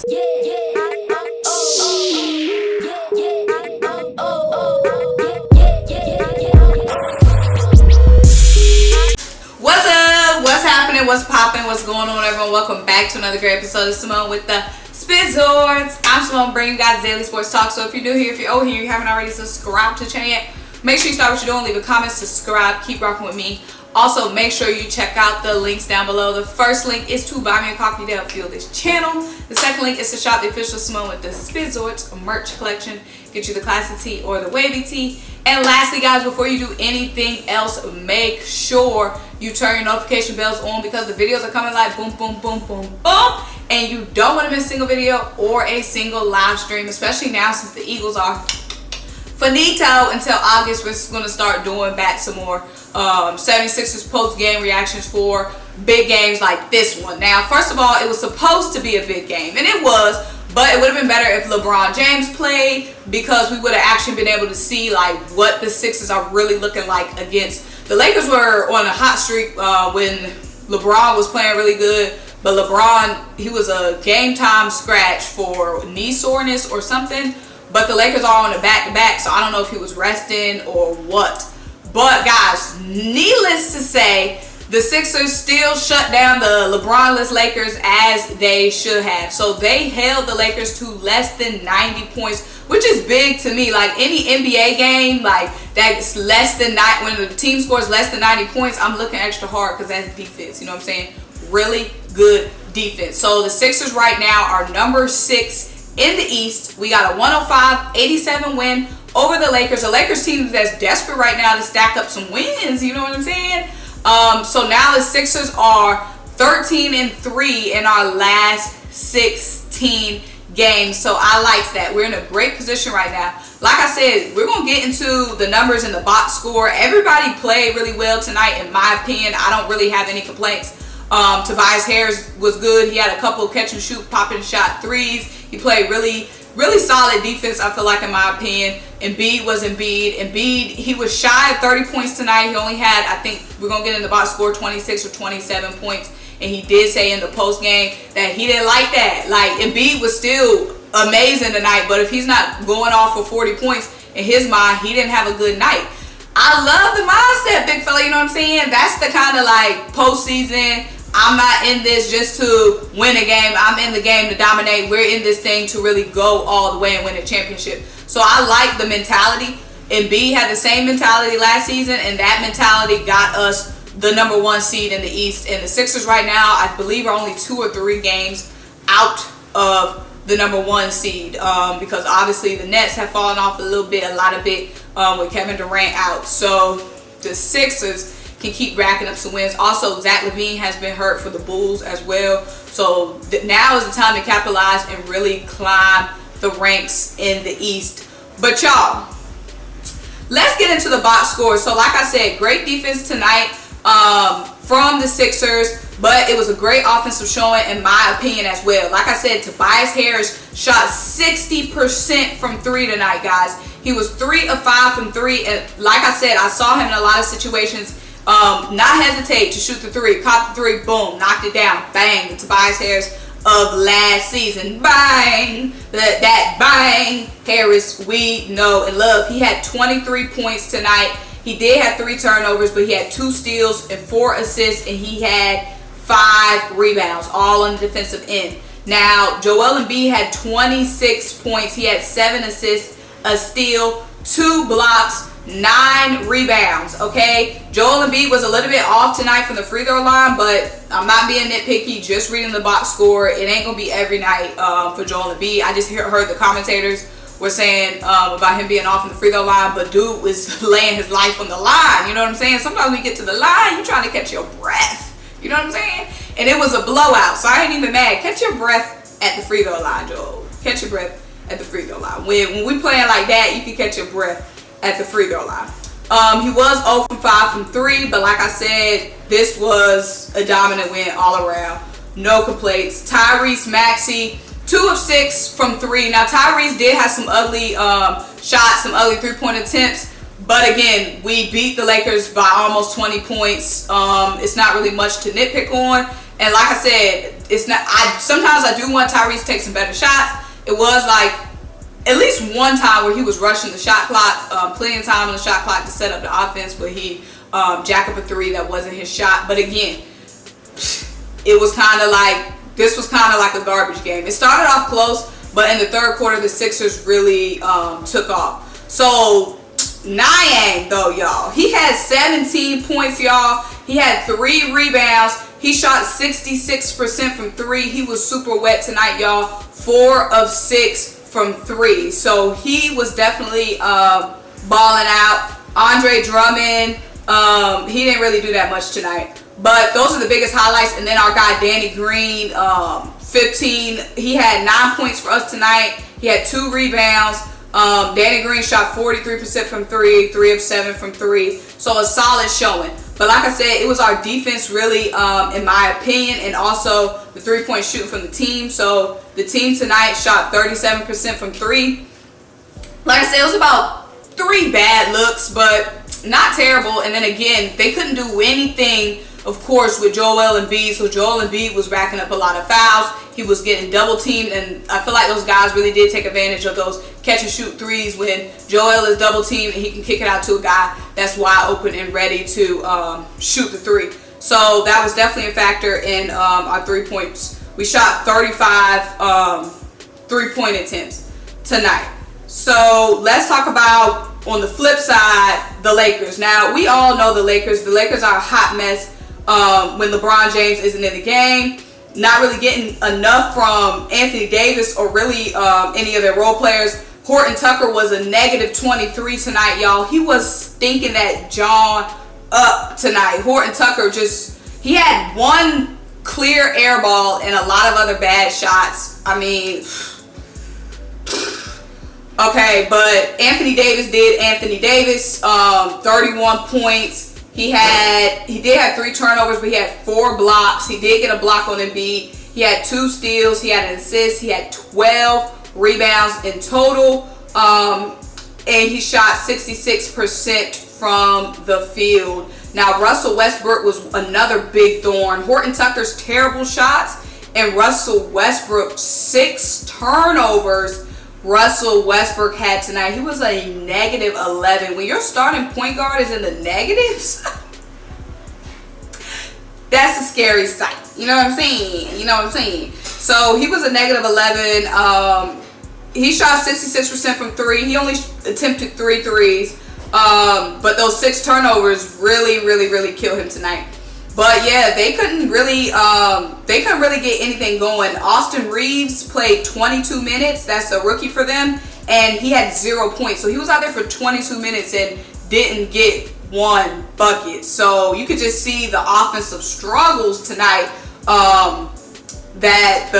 What's up? What's happening? What's popping? What's going on, everyone? Welcome back to another great episode of Simone with the Sports. I'm Simone, bringing you guys daily sports talk. So if you're new here, if you're old here, you haven't already subscribed to the channel yet, make sure you start what you're doing, leave a comment, subscribe, keep rocking with me. Also, make sure you check out the links down below. The first link is to buy me a coffee to help fuel this channel. The second link is to shop the official Simone with the Sports merch collection. Get you the classic tee or the wavy tee. And lastly, guys, before you do anything else, make sure you turn your notification bells on because the videos are coming like boom, boom, boom, boom, boom. And you don't want to miss a single video or a single live stream, especially now since the Eagles are finito until August. We're going to start doing back some more 76ers post-game reactions for big games like this one. Now, first of all, it was supposed to be a big game, and it was, but it would have been better if LeBron James played because we would have actually been able to see like what the Sixers are really looking like against. The Lakers were on a hot streak when LeBron was playing really good, but LeBron, he was a game time scratch for knee soreness or something. But the Lakers are on a back-to-back, so I don't know if he was resting or what. But guys, needless to say, the Sixers still shut down the LeBron-less Lakers as they should have. So they held the Lakers to less than 90 points, which is big to me. Like any NBA game, like that's less than when the team scores less than 90 points, I'm looking extra hard because that's defense. You know what I'm saying? Really good defense. So the Sixers right now are number 6 in the East. We got a 105-87 win over the Lakers. The Lakers team that's desperate right now to stack up some wins. You know what I'm saying? So now the Sixers are 13-3 in our last 16 games. So I like that. We're in a great position right now. Like I said, we're going to get into the numbers in the box score. Everybody played really well tonight, in my opinion. I don't really have any complaints. Tobias Harris was good. He had a couple of catch and shoot, pop and shot threes. He played really solid defense, I feel like, in my opinion. Embiid was Embiid. He was shy of 30 points tonight. He only had, I think we're going to get in the box score, 26 or 27 points. And he did say in the post game that he didn't like that. Like, Embiid was still amazing tonight, but if he's not going off for 40 points, in his mind, he didn't have a good night. I love the mindset, big fella, you know what I'm saying? That's the kind of like postseason. I'm not in this just to win a game. I'm in the game to dominate. We're in this thing to really go all the way and win a championship. So I like the mentality. Embiid had the same mentality last season, and that mentality got us the number 1 seed in the East. And the Sixers right now, I believe, are only 2 or 3 games out of the number 1 seed because obviously the Nets have fallen off a lot of bit with Kevin Durant out. So the Sixers can keep racking up some wins. Also, Zach LaVine has been hurt for the Bulls as well. So now is the time to capitalize and really climb the ranks in the East. But y'all, let's get into the box score. So like I said, great defense tonight from the Sixers, but it was a great offensive showing in my opinion as well. Like I said, Tobias Harris shot 60% from 3 tonight, guys. He was 3 of 5 from 3, and like I said, I saw him in a lot of situations not hesitate to shoot the 3, caught the 3, boom, knocked it down, bang. The Tobias Harris of last season, bang, that bang Harris we know and love. He had 23 points tonight. He did have 3 turnovers, but he had 2 steals and 4 assists, and he had 5 rebounds, all on the defensive end. Now, Joel Embiid had 26 points. He had 7 assists, a steal, 2 blocks, 9 rebounds. Okay, Joel Embiid was a little bit off tonight from the free throw line, but I'm not being nitpicky, just reading the box score. It ain't gonna be every night for Joel Embiid. I just heard the commentators were saying about him being off from the free throw line, but dude was laying his life on the line. You know what I'm saying? Sometimes we get to the line, you trying to catch your breath. You know what I'm saying? And it was a blowout, so I ain't even mad. Catch your breath at the free throw line, Joel. Catch your breath at the free throw line. When we playing like that, you can catch your breath at the free throw line. He was 0 from 5 from 3, but like I said, this was a dominant win all around. No complaints. Tyrese Maxey, 2 of 6 from 3. Now Tyrese did have some ugly shots, some ugly 3-point attempts, but again, we beat the Lakers by almost 20 points. It's not really much to nitpick on. And like I said, it's not. Sometimes I do want Tyrese to take some better shots. It was like at least one time where he was rushing the shot clock, plenty of time on the shot clock to set up the offense, but he jacked up a three that wasn't his shot. But again, it was kind of like, this was kind of like a garbage game. It started off close, but in the third quarter, the Sixers really took off. So Niang, though, y'all, he had 17 points, y'all. He had 3 rebounds. He shot 66% from 3. He was super wet tonight, y'all. 4 of 6 from 3. So he was definitely balling out. Andre Drummond, he didn't really do that much tonight. But those are the biggest highlights. And then our guy Danny Green, 15. He had 9 points for us tonight. He had 2 rebounds. Danny Green shot 43% from 3, 3 of 7 from 3. So a solid showing. But like I said, it was our defense really, in my opinion, and also the 3-point shooting from the team. So the team tonight shot 37% from 3. Like I said, it was about 3 bad looks, but not terrible. And then again, they couldn't do anything, of course, with Joel Embiid. So Joel Embiid was racking up a lot of fouls. He was getting double teamed, and I feel like those guys really did take advantage of those catch and shoot threes when Joel is double teamed and he can kick it out to a guy that's wide open and ready to shoot the 3. So that was definitely a factor in our 3 points. We shot 35 3-point attempts tonight. So let's talk about, on the flip side, the Lakers. Now, we all know the Lakers. The Lakers are a hot mess when LeBron James isn't in the game. Not really getting enough from Anthony Davis or really any of their role players. Horton Tucker was a negative 23 tonight, y'all. He was stinking that John up tonight. Horton Tucker he had 1 clear air ball and a lot of other bad shots. I mean, okay, but Anthony Davis did Anthony Davis. 31 points. He did have 3 turnovers, but he had 4 blocks. He did get a block on Embiid. He had 2 steals. He had an assist. He had 12 rebounds in total. And he shot 66% from the field. Now, Russell Westbrook was another big thorn. Horton Tucker's terrible shots and Russell Westbrook 6 turnovers. Russell Westbrook had tonight. He was a negative 11. When your starting point guard is in the negatives, that's a scary sight. You know what I'm saying? You know what I'm saying? So he was a negative 11. He shot 66% from 3. He only attempted 3 threes. But those 6 turnovers really killed him tonight. But yeah, they couldn't really get anything going. Austin Reeves played 22 minutes. That's a rookie for them, and he had 0 points. So he was out there for 22 minutes and didn't get 1 bucket. So you could just see the offensive struggles tonight that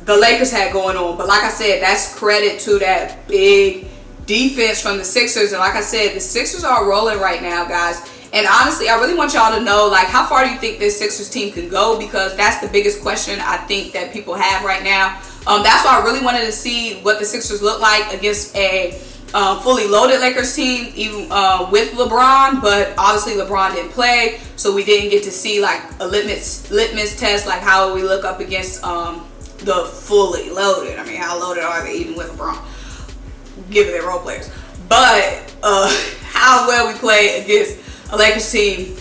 the Lakers had going on. But like I said, that's credit to that big defense from the Sixers. And like I said, the Sixers are rolling right now, guys. And honestly, I really want y'all to know, like, how far do you think this Sixers team can go? Because that's the biggest question I think that people have right now. That's why I really wanted to see what the Sixers look like against a fully loaded Lakers team, even with LeBron. But obviously, LeBron didn't play, so we didn't get to see like a litmus test, like how we look up against the fully loaded. I mean, how loaded are they even with LeBron, given their role players? But how well we play against a Lakers team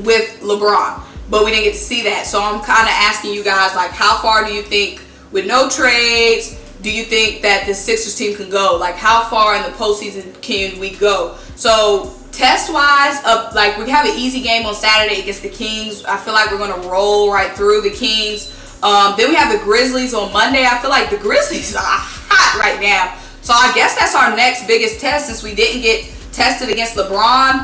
with LeBron, but we didn't get to see that. So I'm kind of asking you guys, like, how far do you think, with no trades, do you think that the Sixers team can go? Like, how far in the postseason can we go? So test-wise, like, we have an easy game on Saturday against the Kings. I feel like we're going to roll right through the Kings. Then we have the Grizzlies on Monday. I feel like the Grizzlies are hot right now. So I guess that's our next biggest test, since we didn't get tested against LeBron.